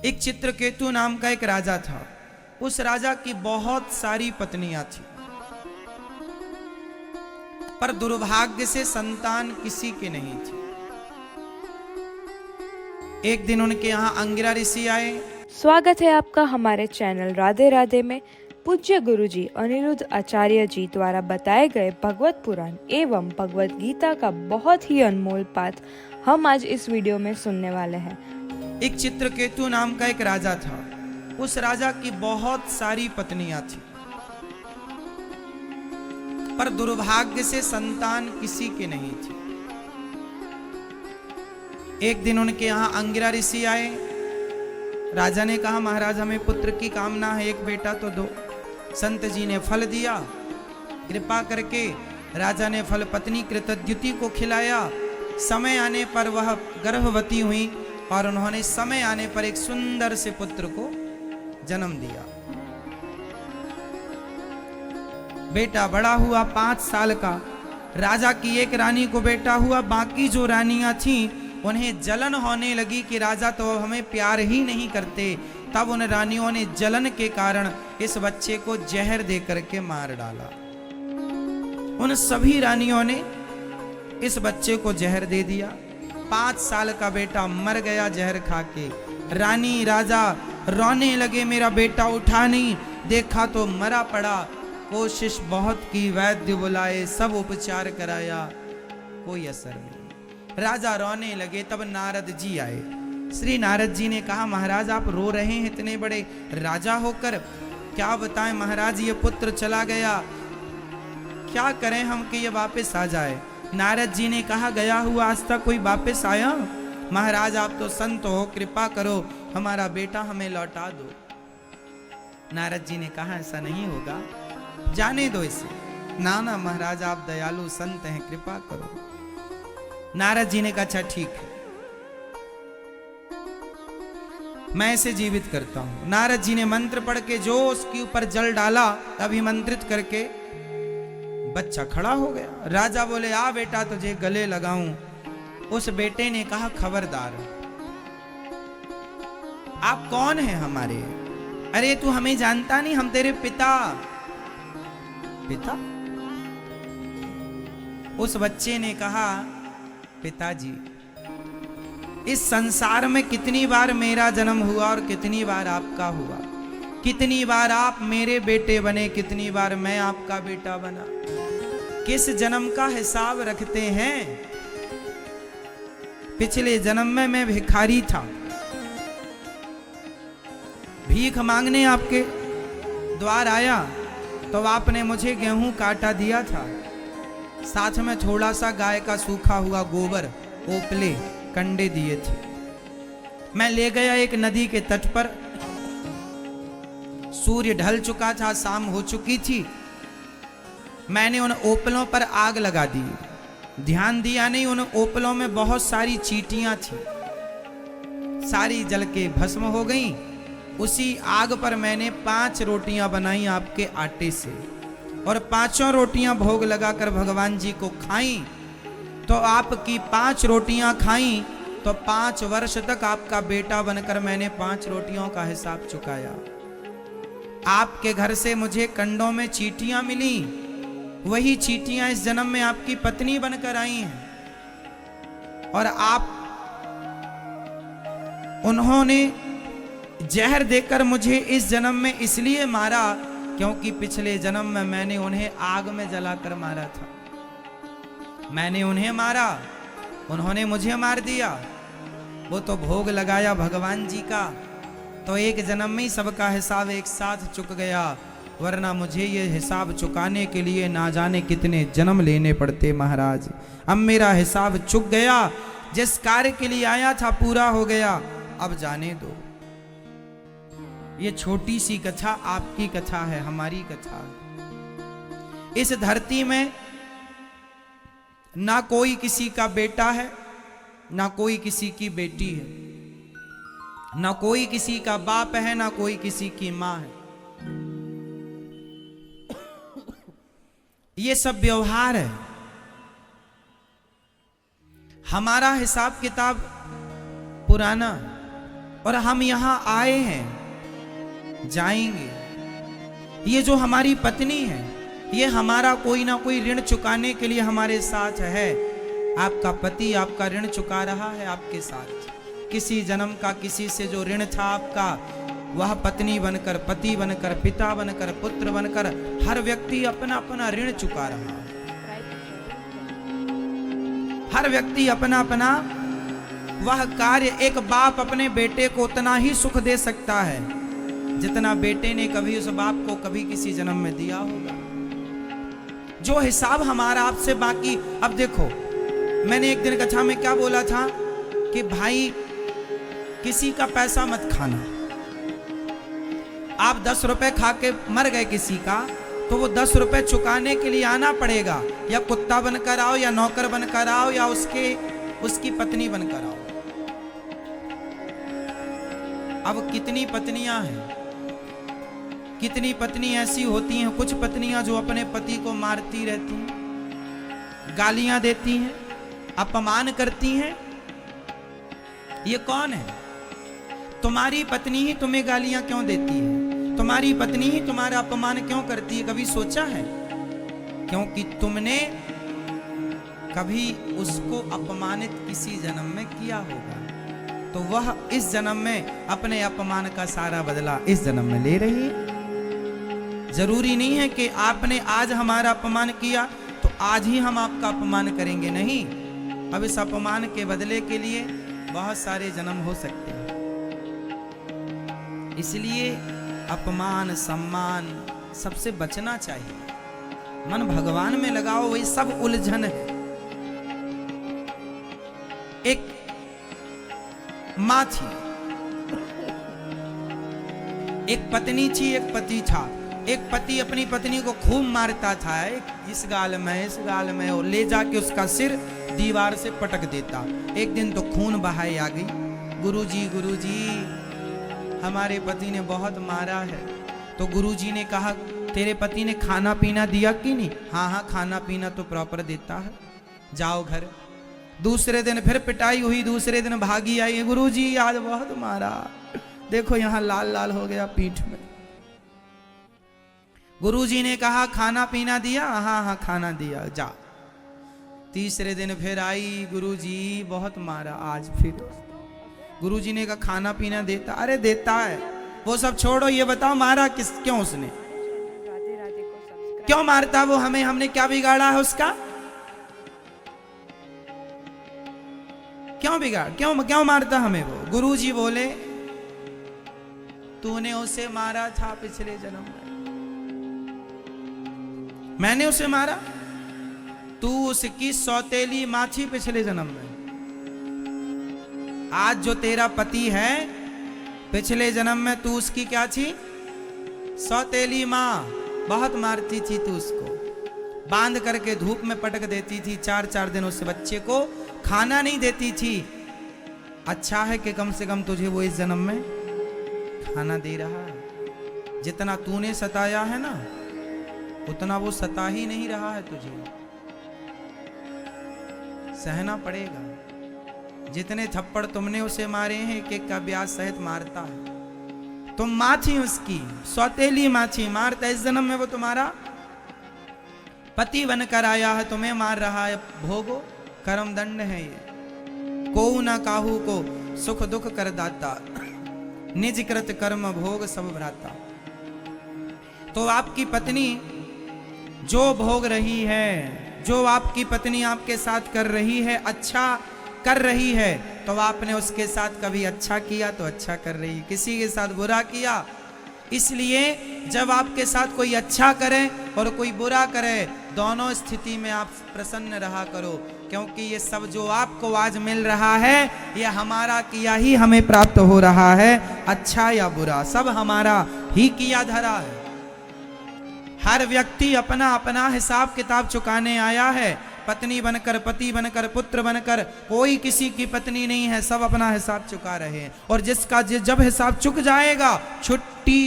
एक चित्रकेतु नाम का एक राजा था। उस राजा की बहुत सारी पत्नियां थी, पर दुर्भाग्य से संतान किसी के नहीं थी। एक दिन उनके यहाँ अंगिरा ऋषि आए। स्वागत है आपका हमारे चैनल राधे राधे में। पूज्य गुरुजी अनिरुद्ध आचार्य जी द्वारा बताए गए भगवत पुराण एवं भगवत गीता का बहुत ही अनमोल पाठ हम आज इस वीडियो में सुनने वाले हैं। एक चित्रकेतु नाम का एक राजा था। उस राजा की बहुत सारी पत्नियां थी, पर दुर्भाग्य से संतान किसी के नहीं थी। एक दिन उनके यहाँ अंगिरा ऋषि आए। राजा ने कहा, महाराज हमें पुत्र की कामना है, एक बेटा तो दो। संत जी ने फल दिया। कृपा करके राजा ने फल पत्नी कृतद्युति को खिलाया। समय आने पर वह गर्भवती हुई और उन्होंने समय आने पर एक सुंदर से पुत्र को जन्म दिया। बेटा बड़ा हुआ 5 साल का। राजा की एक रानी को बेटा हुआ, बाकी जो रानियां थीं उन्हें जलन होने लगी कि राजा तो हमें प्यार ही नहीं करते। तब उन रानियों ने जलन के कारण इस बच्चे को जहर दे करके मार डाला। उन सभी रानियों ने इस बच्चे को जहर दे दिया। 5 साल का बेटा मर गया जहर खा के। रानी राजा रोने लगे, मेरा बेटा उठा नहीं। देखा तो मरा पड़ा। कोशिश बहुत की, वैद्य बुलाए, सब उपचार कराया, कोई असर नहीं। राजा रोने लगे। तब नारद जी आए। श्री नारद जी ने कहा, महाराज आप रो रहे हैं इतने बड़े राजा होकर, क्या बताएं महाराज, ये पुत्र चला गया, क्या करें हम कि ये वापस आ जाए। नारद जी ने कहा, गया हुआ आज तक कोई वापस आया? महाराज आप तो संत हो, कृपा करो, हमारा बेटा हमें लौटा दो। नारद जी ने कहा, ऐसा नहीं होगा, जाने दो इसे। ना ना महाराज आप दयालु संत हैं, कृपा करो। नारद जी ने कहा, अच्छा ठीक है, मैं इसे जीवित करता हूं। नारद जी ने मंत्र पढ़ के जो उसके ऊपर जल डाला, अभिमंत्रित करके बच्चा खड़ा हो गया। राजा बोले, आ बेटा तुझे गले लगाऊं। उस बेटे ने कहा, खबरदार, आप कौन हैं हमारे? अरे तू हमें जानता नहीं, हम तेरे पिता। पिता? उस बच्चे ने कहा, पिताजी इस संसार में कितनी बार मेरा जन्म हुआ और कितनी बार आपका हुआ, कितनी बार आप मेरे बेटे बने, कितनी बार मैं आपका बेटा बना, किस जन्म का हिसाब रखते हैं? पिछले जन्म में मैं भिखारी था, भीख मांगने आपके द्वार आया तो आपने मुझे गेहूं काटा दिया था, साथ में थोड़ा सा गाय का सूखा हुआ गोबर, ओपले, कंडे दिए थे। मैं ले गया एक नदी के तट पर। सूर्य ढल चुका था, शाम हो चुकी थी। मैंने उन ओपलों पर आग लगा दी। ध्यान दिया नहीं, उन ओपलों में बहुत सारी चींटियां थी, सारी जल के भस्म हो गई। उसी आग पर मैंने 5 रोटियां बनाई आपके आटे से, और 5 रोटियां भोग लगाकर भगवान जी को खाई। तो आपकी 5 रोटियां खाई तो 5 वर्ष तक आपका बेटा बनकर मैंने 5 रोटियों का हिसाब चुकाया। आपके घर से मुझे कंडों में चींटियां मिली, वही चींटियां इस जन्म में आपकी पत्नी बनकर आई हैं। और आप, उन्होंने जहर देकर मुझे इस जन्म में इसलिए मारा क्योंकि पिछले जन्म में मैंने उन्हें आग में जलाकर मारा था। मैंने उन्हें मारा, उन्होंने मुझे मार दिया। वो तो भोग लगाया भगवान जी का, तो एक जन्म में ही सबका हिसाब एक साथ चुक गया, वरना मुझे ये हिसाब चुकाने के लिए ना जाने कितने जन्म लेने पड़ते महाराज। अब मेरा हिसाब चुक गया, जिस कार्य के लिए आया था पूरा हो गया, अब जाने दो। ये छोटी सी कथा आपकी कथा है, हमारी कथा। इस धरती में ना कोई किसी का बेटा है, ना कोई किसी की बेटी है, ना कोई किसी का बाप है, ना कोई किसी की मां है। ये सब व्यवहार है। हमारा हिसाब किताब पुराना, और हम यहाँ आए हैं, जाएंगे। ये जो हमारी पत्नी है, ये हमारा कोई ना कोई ऋण चुकाने के लिए हमारे साथ है। आपका पति आपका ऋण चुका रहा है आपके साथ। किसी जन्म का किसी से जो ऋण था आपका, वह पत्नी बनकर, पति बनकर, पिता बनकर, पुत्र बनकर, हर व्यक्ति अपना अपना ऋण चुका रहा है। हर व्यक्ति अपना अपना वह कार्य, एक बाप अपने बेटे को उतना ही सुख दे सकता है जितना बेटे ने कभी उस बाप को कभी किसी जन्म में दिया होगा। जो हिसाब हमारा आपसे बाकी, अब देखो, मैंने एक दिन कथा में क्या बोला था कि भाई किसी का पैसा मत खाना। आप 10 रुपए खा के मर गए किसी का, तो वो 10 रुपए चुकाने के लिए आना पड़ेगा। या कुत्ता बनकर आओ, या नौकर बनकर आओ, या उसकी पत्नी बनकर आओ। अब कितनी पत्नियां हैं, कितनी पत्नी ऐसी होती हैं, कुछ पत्नियां जो अपने पति को मारती रहती हैं, गालियां देती हैं, अपमान करती हैं। ये कौन है? तुम्हारी पत्नी ही तुम्हें गालियां क्यों देती है? तुम्हारी पत्नी ही तुम्हारा अपमान क्यों करती है? कभी सोचा है? क्योंकि तुमने कभी उसको अपमानित किसी जन्म में किया होगा, तो वह इस जन्म में अपने अपमान का सारा बदला इस जन्म में ले रही है। जरूरी नहीं है कि आपने आज हमारा अपमान किया तो आज ही हम आपका अपमान करेंगे, नहीं। अब इस अपमान के बदले के लिए बहुत सारे जन्म हो सकते हैं। इसलिए अपमान सम्मान सबसे बचना चाहिए। मन भगवान में लगाओ, वही सब उलझन है। एक मां थी, एक पत्नी थी, एक पति था। एक पति अपनी पत्नी को खूब मारता था, इस गाल में, और ले जाके उसका सिर दीवार से पटक देता। एक दिन तो खून बहाई आ गई, गुरुजी हमारे पति ने बहुत मारा है। तो गुरुजी ने कहा, तेरे पति ने खाना पीना दिया कि नहीं? हाँ, खाना पीना तो प्रॉपर देता है, जाओ घर। दूसरे दिन फिर पिटाई हुई, दूसरे दिन भागी आई, गुरुजी आज बहुत मारा, देखो यहाँ लाल लाल हो गया पीठ में। गुरुजी ने कहा, खाना पीना दिया? हाँ, खाना दिया, जा। तीसरे दिन फिर आई, गुरुजी बहुत मारा आज फिर। गुरुजी ने कहा, खाना पीना देता? अरे देता है। वो सब छोड़ो, ये बताओ मारा क्यों उसने? क्यों मारता वो हमें? हमने क्या बिगाड़ा है उसका? क्यों बिगाड़, क्यों मारता हमें वो? गुरुजी बोले, तूने उसे मारा था पिछले जन्म में, मैंने उसे मारा। तू उसकी सौतेली मां थी पिछले जन्म में। आज जो तेरा पति है, पिछले जन्म में तू उसकी क्या थी? सौतेली मां। बहुत मारती थी तू उसको, बांध करके धूप में पटक देती थी। 4-4 दिन उस बच्चे को खाना नहीं देती थी। अच्छा है कि कम से कम तुझे वो इस जन्म में खाना दे रहा है। जितना तूने सताया है ना, उतना वो सता ही नहीं रहा है तुझे। सहना पड़ेगा। जितने थप्पड़ तुमने उसे मारे हैं, एक का ब्याज सहित मारता है। तुम मां थी उसकी, सौतेली मां थी, मारता। इस जन्म में वो तुम्हारा पति बनकर आया है, तुम्हें मार रहा है। भोगो, कर्म दंड है ये। को ना काहू को सुख दुख कर दाता, निज कृत कर्म भोग सब भ्राता। तो आपकी पत्नी जो भोग रही है, जो आपकी पत्नी आपके साथ कर रही है, अच्छा कर रही है, तो आपने उसके साथ कभी अच्छा किया तो अच्छा कर रही है, किसी के साथ बुरा किया। इसलिए जब आपके साथ कोई अच्छा करे और कोई बुरा करे, दोनों स्थिति में आप प्रसन्न रहा करो, क्योंकि ये सब जो आपको आज मिल रहा है, ये हमारा किया ही हमें प्राप्त हो रहा है। अच्छा या बुरा सब हमारा ही किया धरा है। हर व्यक्ति अपना अपना हिसाब किताब चुकाने आया है। पत्नी बनकर, पति बनकर, पुत्र बनकर, कोई किसी की पत्नी नहीं है, सब अपना हिसाब चुका रहे हैं। और जिसका जब हिसाब चुक जाएगा, छुट्टी।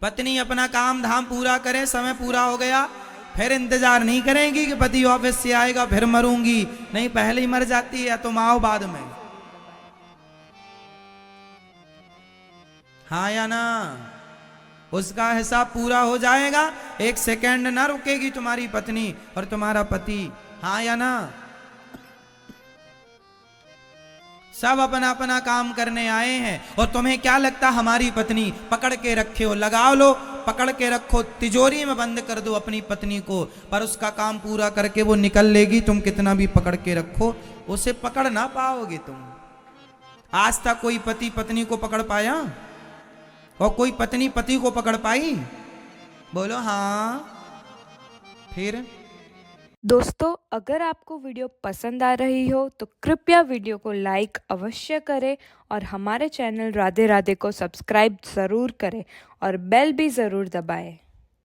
पत्नी अपना काम धाम पूरा करे, समय पूरा हो गया, फिर इंतजार नहीं करेंगी कि पति ऑफिस से आएगा फिर मरूंगी, नहीं, पहले ही मर जाती है, तुम आओ बाद में। हाँ या ना? उसका हिसाब पूरा हो जाएगा, एक सेकंड ना रुकेगी तुम्हारी पत्नी और तुम्हारा पति। हाँ या ना? सब अपना अपना काम करने आए हैं और तुम्हें क्या लगता हमारी पत्नी पकड़ के रखे हो? लगाओ लो, पकड़ के रखो, तिजोरी में बंद कर दो अपनी पत्नी को, पर उसका काम पूरा करके वो निकल लेगी। तुम कितना भी पकड़ के रखो, उसे पकड़ ना पाओगे तुम। आज तक कोई पति पत्नी को पकड़ पाया? और कोई पत्नी पति को पकड़ पाई? बोलो हाँ। फिर दोस्तों, अगर आपको वीडियो पसंद आ रही हो तो कृपया वीडियो को लाइक अवश्य करें और हमारे चैनल राधे राधे को सब्सक्राइब ज़रूर करें और बेल भी ज़रूर दबाएं।